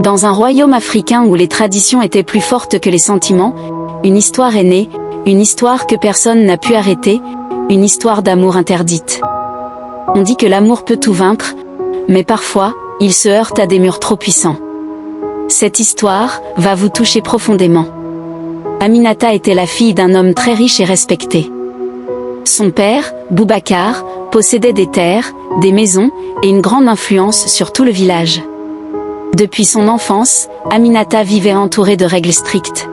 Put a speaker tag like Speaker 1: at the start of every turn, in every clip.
Speaker 1: Dans un royaume africain où les traditions étaient plus fortes que les sentiments, une histoire est née, une histoire que personne n'a pu arrêter, une histoire d'amour interdite. On dit que l'amour peut tout vaincre, mais parfois, il se heurte à des murs trop puissants. Cette histoire va vous toucher profondément. Aminata était la fille d'un homme très riche et respecté. Son père, Boubacar, possédait des terres, des maisons, et une grande influence sur tout le village. Depuis son enfance, Aminata vivait entourée de règles strictes.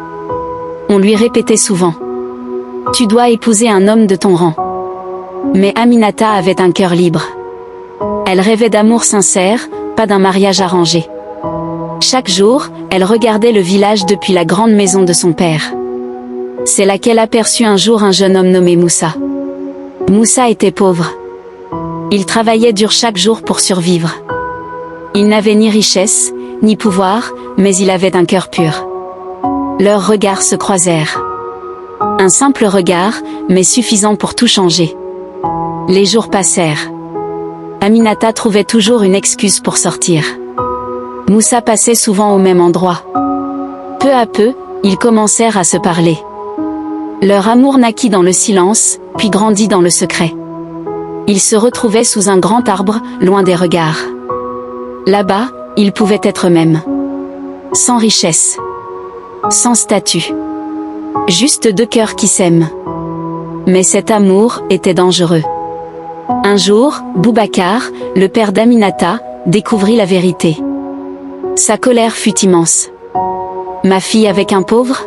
Speaker 1: On lui répétait souvent « Tu dois épouser un homme de ton rang ». Mais Aminata avait un cœur libre. Elle rêvait d'amour sincère, pas d'un mariage arrangé. Chaque jour, elle regardait le village depuis la grande maison de son père. C'est là qu'elle aperçut un jour un jeune homme nommé Moussa. Moussa était pauvre. Il travaillait dur chaque jour pour survivre. Il n'avait ni richesse, ni pouvoir, mais il avait un cœur pur. Leurs regards se croisèrent. Un simple regard, mais suffisant pour tout changer. Les jours passèrent. Aminata trouvait toujours une excuse pour sortir. Moussa passait souvent au même endroit. Peu à peu, ils commencèrent à se parler. Leur amour naquit dans le silence, puis grandit dans le secret. Ils se retrouvaient sous un grand arbre, loin des regards. Là-bas, ils pouvaient être eux-mêmes. Sans richesse. Sans statut. Juste deux cœurs qui s'aiment. Mais cet amour était dangereux. Un jour, Boubacar, le père d'Aminata, découvrit la vérité. Sa colère fut immense. « Ma fille avec un pauvre ?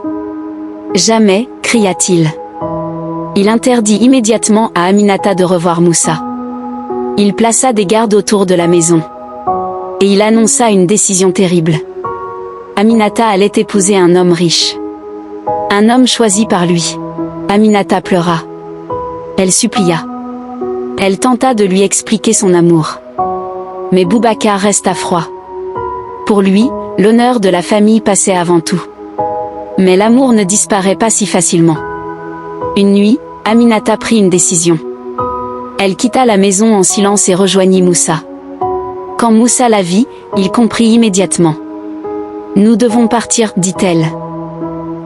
Speaker 1: Jamais !» cria-t-il. Il interdit immédiatement à Aminata de revoir Moussa. Il plaça des gardes autour de la maison. Et il annonça une décision terrible. Aminata allait épouser un homme riche. Un homme choisi par lui. Aminata pleura. Elle supplia. Elle tenta de lui expliquer son amour. Mais Boubacar resta froid. Pour lui, l'honneur de la famille passait avant tout. Mais l'amour ne disparaît pas si facilement. Une nuit, Aminata prit une décision. Elle quitta la maison en silence et rejoignit Moussa. Quand Moussa la vit, il comprit immédiatement. « Nous devons partir, dit-elle. »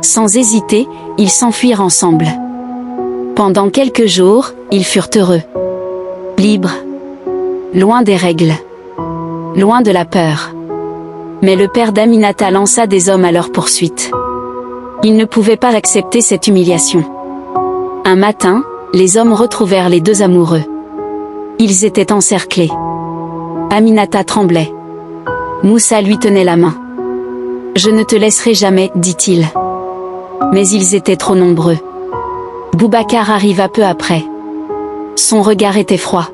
Speaker 1: Sans hésiter, ils s'enfuirent ensemble. Pendant quelques jours, ils furent heureux. Libres. Loin des règles. Loin de la peur. Mais le père d'Aminata lança des hommes à leur poursuite. Il ne pouvait pas accepter cette humiliation. Un matin, les hommes retrouvèrent les deux amoureux. Ils étaient encerclés. Aminata tremblait. Moussa lui tenait la main. « Je ne te laisserai jamais, dit-il. » Mais ils étaient trop nombreux. Boubacar arriva peu après. Son regard était froid.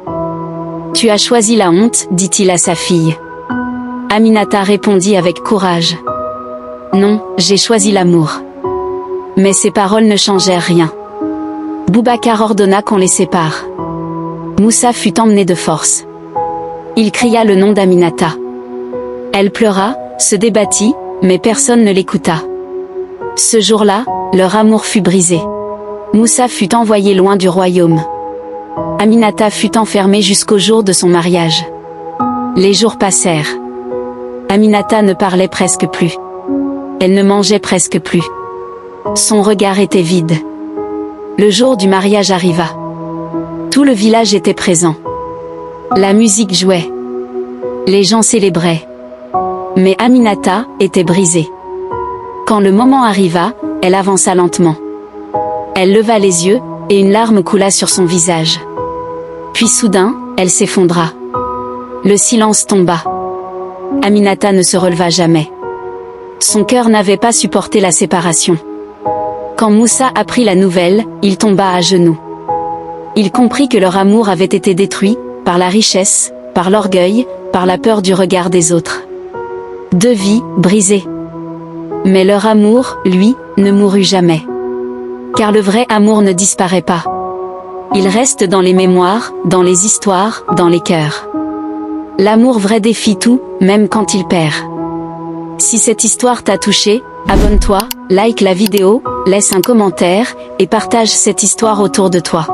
Speaker 1: « Tu as choisi la honte, dit-il à sa fille. » Aminata répondit avec courage. « Non, j'ai choisi l'amour. » Mais ces paroles ne changèrent rien. Boubacar ordonna qu'on les sépare. Moussa fut emmené de force. Il cria le nom d'Aminata. Elle pleura, se débattit, mais personne ne l'écouta. Ce jour-là, leur amour fut brisé. Moussa fut envoyé loin du royaume. Aminata fut enfermée jusqu'au jour de son mariage. Les jours passèrent. Aminata ne parlait presque plus. Elle ne mangeait presque plus. Son regard était vide. Le jour du mariage arriva. Tout le village était présent. La musique jouait. Les gens célébraient. Mais Aminata était brisée. Quand le moment arriva, elle avança lentement. Elle leva les yeux, et une larme coula sur son visage. Puis soudain, elle s'effondra. Le silence tomba. Aminata ne se releva jamais. Son cœur n'avait pas supporté la séparation. Quand Moussa apprit la nouvelle, il tomba à genoux. Il comprit que leur amour avait été détruit, par la richesse, par l'orgueil, par la peur du regard des autres. Deux vies, brisées. Mais leur amour, lui, ne mourut jamais. Car le vrai amour ne disparaît pas. Il reste dans les mémoires, dans les histoires, dans les cœurs. L'amour vrai défie tout, même quand il perd. Si cette histoire t'a touché, abonne-toi, like la vidéo, laisse un commentaire, et partage cette histoire autour de toi.